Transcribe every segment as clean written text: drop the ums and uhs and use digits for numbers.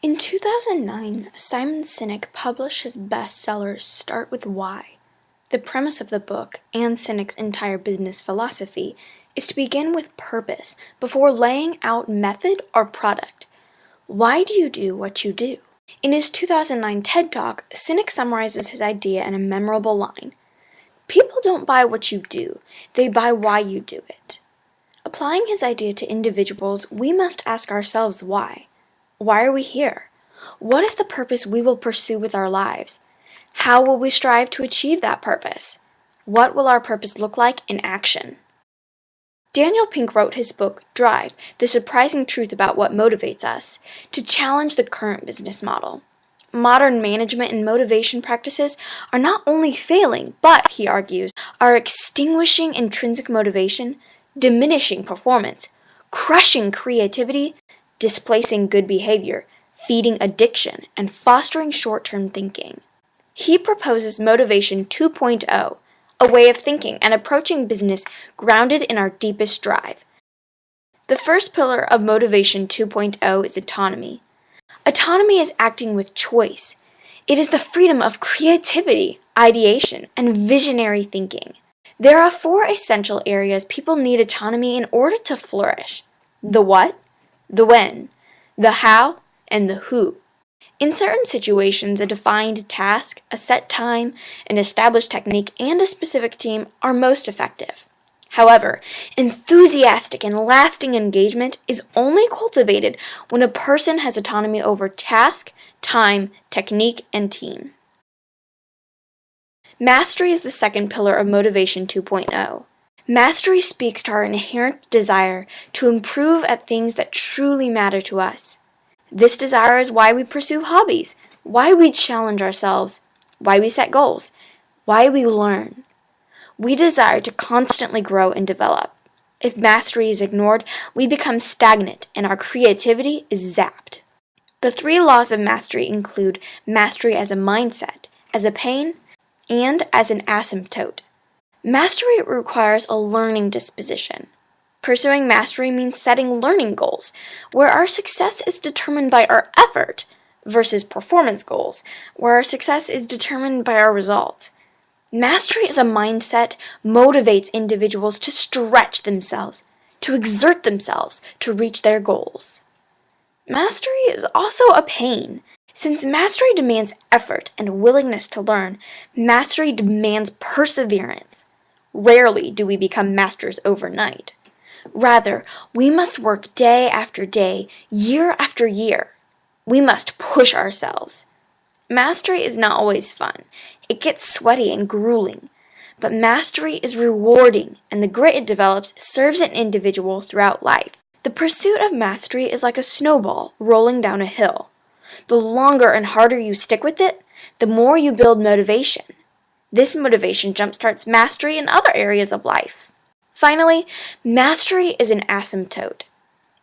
In 2009, Simon Sinek published his bestseller, Start With Why. The premise of the book, and Sinek's entire business philosophy, is to begin with purpose before laying out method or product. Why do you do what you do? In his 2009 TED Talk, Sinek summarizes his idea in a memorable line. People don't buy what you do, they buy why you do it. Applying his idea to individuals, we must ask ourselves why. Why are we here? What is the purpose we will pursue with our lives? How will we strive to achieve that purpose? What will our purpose look like in action? Daniel Pink wrote his book, Drive, The Surprising Truth About What Motivates Us, to challenge the current business model. Modern management and motivation practices are not only failing, but, he argues, are extinguishing intrinsic motivation, diminishing performance, crushing creativity, displacing good behavior, feeding addiction, and fostering short-term thinking. He proposes Motivation 2.0, a way of thinking and approaching business grounded in our deepest drive. The first pillar of Motivation 2.0 is autonomy. Autonomy is acting with choice. It is the freedom of creativity, ideation, and visionary thinking. There are 4 essential areas people need autonomy in order to flourish: the what, the when, the how, and the who. In certain situations, a defined task, a set time, an established technique, and a specific team are most effective. However, enthusiastic and lasting engagement is only cultivated when a person has autonomy over task, time, technique, and team. Mastery is the second pillar of Motivation 2.0. Mastery speaks to our inherent desire to improve at things that truly matter to us. This desire is why we pursue hobbies, why we challenge ourselves, why we set goals, why we learn. We desire to constantly grow and develop. If mastery is ignored, we become stagnant and our creativity is zapped. The 3 laws of mastery include mastery as a mindset, as a pain, and as an asymptote. Mastery requires a learning disposition. Pursuing mastery means setting learning goals, where our success is determined by our effort, versus performance goals, where our success is determined by our results. Mastery as a mindset motivates individuals to stretch themselves, to exert themselves to reach their goals. Mastery is also a pain. Since mastery demands effort and willingness to learn, mastery demands perseverance. Rarely do we become masters overnight. Rather, we must work day after day, year after year. We must push ourselves. Mastery is not always fun. It gets sweaty and grueling. But mastery is rewarding, and the grit it develops serves an individual throughout life. The pursuit of mastery is like a snowball rolling down a hill. The longer and harder you stick with it, the more you build motivation. This motivation jumpstarts mastery in other areas of life. Finally, mastery is an asymptote.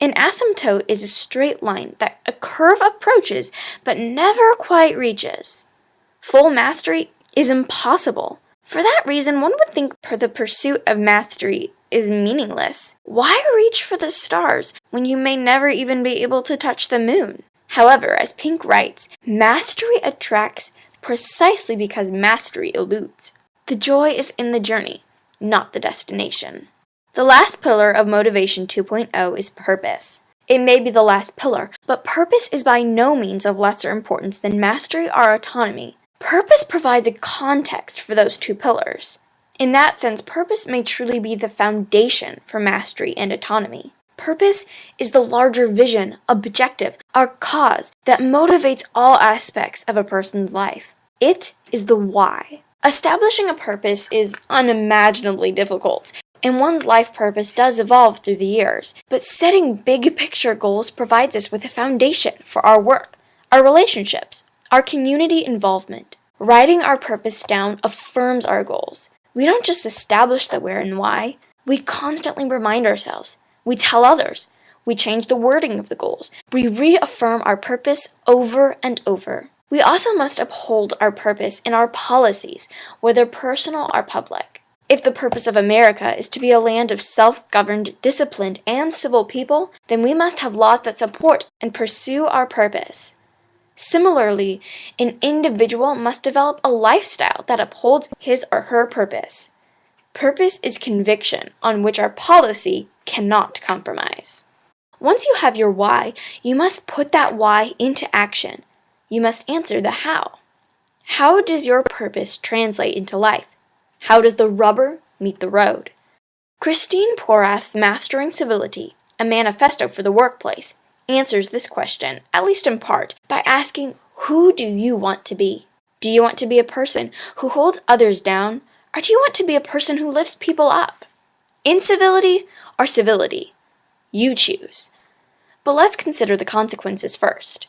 An asymptote is a straight line that a curve approaches but never quite reaches. Full mastery is impossible. For that reason, one would think the pursuit of mastery is meaningless. Why reach for the stars when you may never even be able to touch the moon? However, as Pink writes, mastery attracts precisely because mastery eludes. The joy is in the journey, not the destination. The last pillar of Motivation 2.0 is purpose. It may be the last pillar, but purpose is by no means of lesser importance than mastery or autonomy. Purpose provides a context for those 2 pillars. In that sense, purpose may truly be the foundation for mastery and autonomy. Purpose is the larger vision, objective, or cause that motivates all aspects of a person's life. It is the why. Establishing a purpose is unimaginably difficult, and one's life purpose does evolve through the years, but setting big-picture goals provides us with a foundation for our work, our relationships, our community involvement. Writing our purpose down affirms our goals. We don't just establish the where and why, we constantly remind ourselves. We tell others. We change the wording of the goals. We reaffirm our purpose over and over. We also must uphold our purpose in our policies, whether personal or public. If the purpose of America is to be a land of self-governed, disciplined, and civil people, then we must have laws that support and pursue our purpose. Similarly, an individual must develop a lifestyle that upholds his or her purpose. Purpose is conviction on which our policy cannot compromise. Once you have your why, you must put that why into action. You must answer the how. How does your purpose translate into life? How does the rubber meet the road? Christine Porath's Mastering Civility, a manifesto for the workplace, answers this question, at least in part, by asking, who do you want to be? Do you want to be a person who holds others down, or do you want to be a person who lifts people up? Incivility or civility? You choose. But let's consider the consequences first.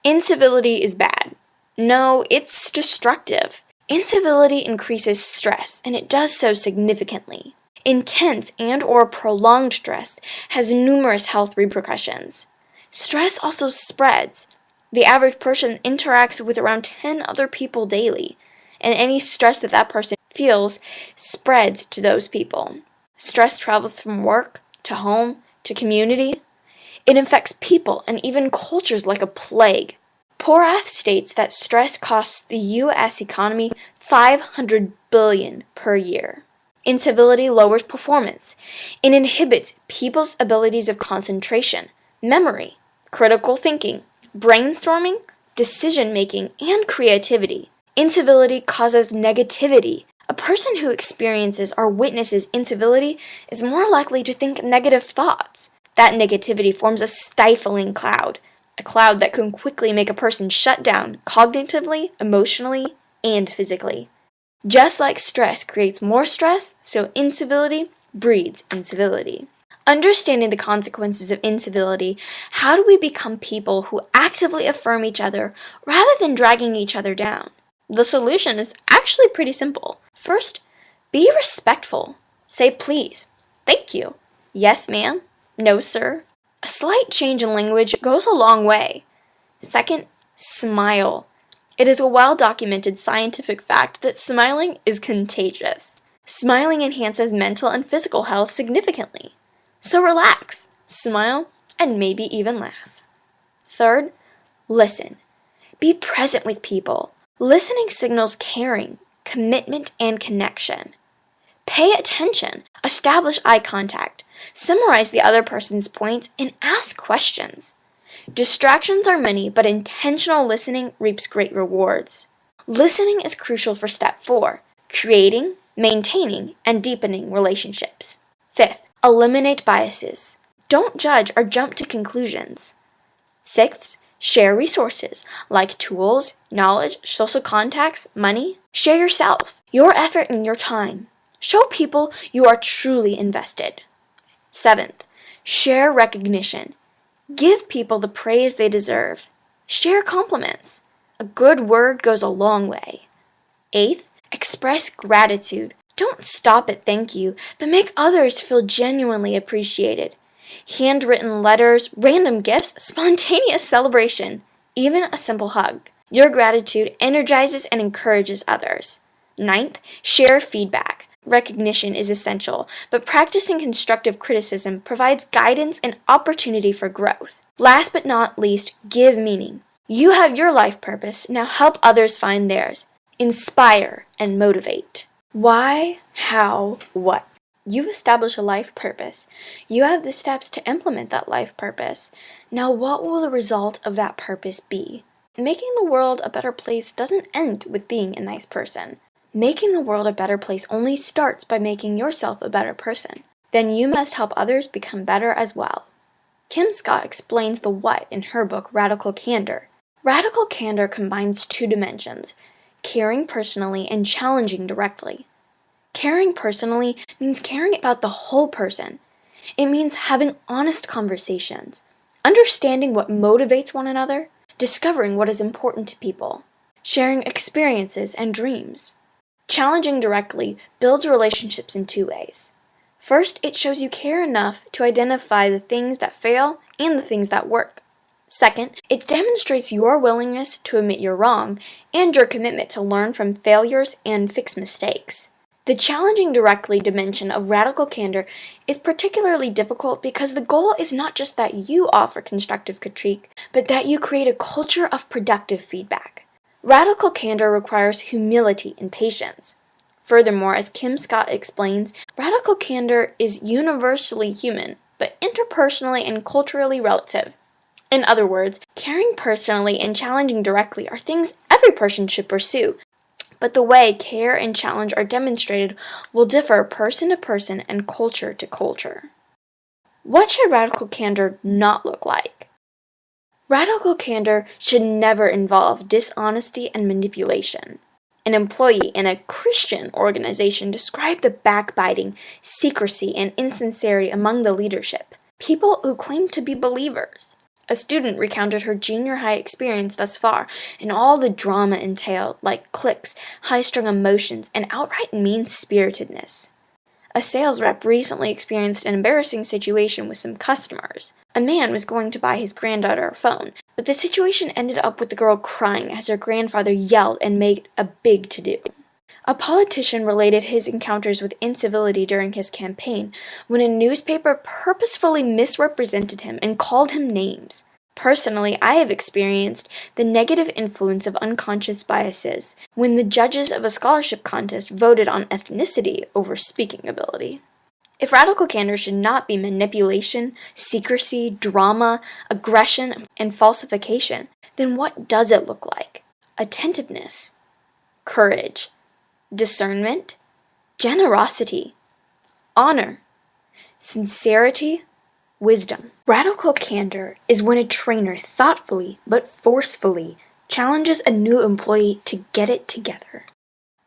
Incivility is bad. No, it's destructive. Incivility increases stress, and it does so significantly. Intense and/or prolonged stress has numerous health repercussions. Stress also spreads. The average person interacts with around 10 other people daily, and any stress that person feels spreads to those people. Stress travels from work to home to community. It infects people and even cultures like a plague. Porath states that stress costs the U.S. economy $500 billion per year. Incivility lowers performance. It inhibits people's abilities of concentration, memory, critical thinking, brainstorming, decision-making, and creativity. Incivility causes negativity. A person who experiences or witnesses incivility is more likely to think negative thoughts. That negativity forms a stifling cloud, a cloud that can quickly make a person shut down cognitively, emotionally, and physically. Just like stress creates more stress, so incivility breeds incivility. Understanding the consequences of incivility, how do we become people who actively affirm each other rather than dragging each other down? The solution is actually pretty simple. First, be respectful. Say please, thank you, yes ma'am, no sir. A slight change in language goes a long way. Second, smile. It is a well-documented scientific fact that smiling is contagious. Smiling enhances mental and physical health significantly. So relax, smile, and maybe even laugh. Third, listen. Be present with people. Listening signals caring, commitment, and connection. Pay attention, establish eye contact, summarize the other person's points, and ask questions. Distractions are many, but intentional listening reaps great rewards. Listening is crucial for step 4, creating, maintaining, and deepening relationships. Fifth, eliminate biases. Don't judge or jump to conclusions. Sixth, share resources like tools, knowledge, social contacts, money. Share yourself, your effort, and your time. Show people you are truly invested. Seventh, share recognition. Give people the praise they deserve. Share compliments. A good word goes a long way. Eighth, express gratitude. Don't stop at thank you, but make others feel genuinely appreciated. Handwritten letters, random gifts, spontaneous celebration, even a simple hug. Your gratitude energizes and encourages others. Ninth, share feedback. Recognition is essential, but practicing constructive criticism provides guidance and opportunity for growth. Last but not least, give meaning. You have your life purpose, now help others find theirs. Inspire and motivate. Why, how, what? You've established a life purpose. You have the steps to implement that life purpose. Now what will the result of that purpose be? Making the world a better place doesn't end with being a nice person. Making the world a better place only starts by making yourself a better person. Then you must help others become better as well. Kim Scott explains the what in her book Radical Candor. Radical candor combines 2 dimensions, caring personally and challenging directly. Caring personally means caring about the whole person. It means having honest conversations, understanding what motivates one another, discovering what is important to people, sharing experiences and dreams. Challenging directly builds relationships in 2 ways. First, it shows you care enough to identify the things that fail and the things that work. Second, it demonstrates your willingness to admit you're wrong and your commitment to learn from failures and fix mistakes. The challenging directly dimension of radical candor is particularly difficult because the goal is not just that you offer constructive critique, but that you create a culture of productive feedback. Radical candor requires humility and patience. Furthermore, as Kim Scott explains, radical candor is universally human, but interpersonally and culturally relative. In other words, caring personally and challenging directly are things every person should pursue, but the way care and challenge are demonstrated will differ person to person and culture to culture. What should radical candor not look like? Radical candor should never involve dishonesty and manipulation. An employee in a Christian organization described the backbiting, secrecy, and insincerity among the leadership, people who claimed to be believers. A student recounted her junior high experience thus far, and all the drama entailed, like cliques, high-strung emotions, and outright mean-spiritedness. A sales rep recently experienced an embarrassing situation with some customers. A man was going to buy his granddaughter a phone, but the situation ended up with the girl crying as her grandfather yelled and made a big to-do. A politician related his encounters with incivility during his campaign when a newspaper purposefully misrepresented him and called him names. Personally, I have experienced the negative influence of unconscious biases when the judges of a scholarship contest voted on ethnicity over speaking ability. If radical candor should not be manipulation, secrecy, drama, aggression, and falsification, then what does it look like? Attentiveness, courage, discernment, generosity, honor, sincerity, wisdom. Radical candor is when a trainer thoughtfully but forcefully challenges a new employee to get it together.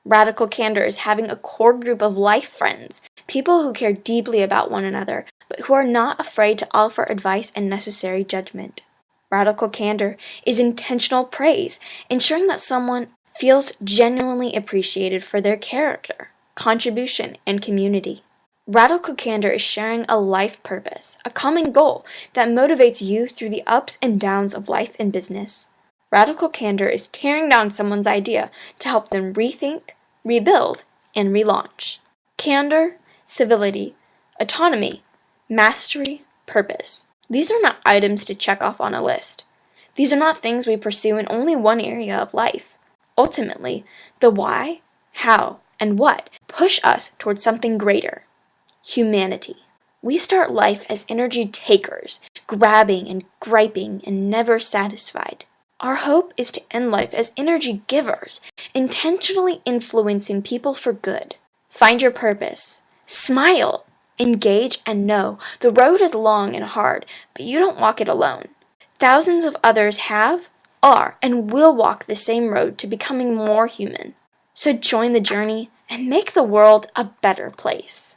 Radical candor is having a core group of life friends, people who care deeply about one another, but who are not afraid to offer advice and necessary judgment. Radical candor is intentional praise, ensuring that someone feels genuinely appreciated for their character, contribution, and community. Radical candor is sharing a life purpose, a common goal that motivates you through the ups and downs of life and business. Radical candor is tearing down someone's idea to help them rethink, rebuild, and relaunch. Candor, civility, autonomy, mastery, purpose. These are not items to check off on a list. These are not things we pursue in only one area of life. Ultimately, the why, how, and what push us towards something greater. Humanity. We start life as energy takers, grabbing and griping and never satisfied. Our hope is to end life as energy givers, intentionally influencing people for good. Find your purpose. Smile. Engage and know the road is long and hard, but you don't walk it alone. Thousands of others have, are, and will walk the same road to becoming more human. So join the journey and make the world a better place.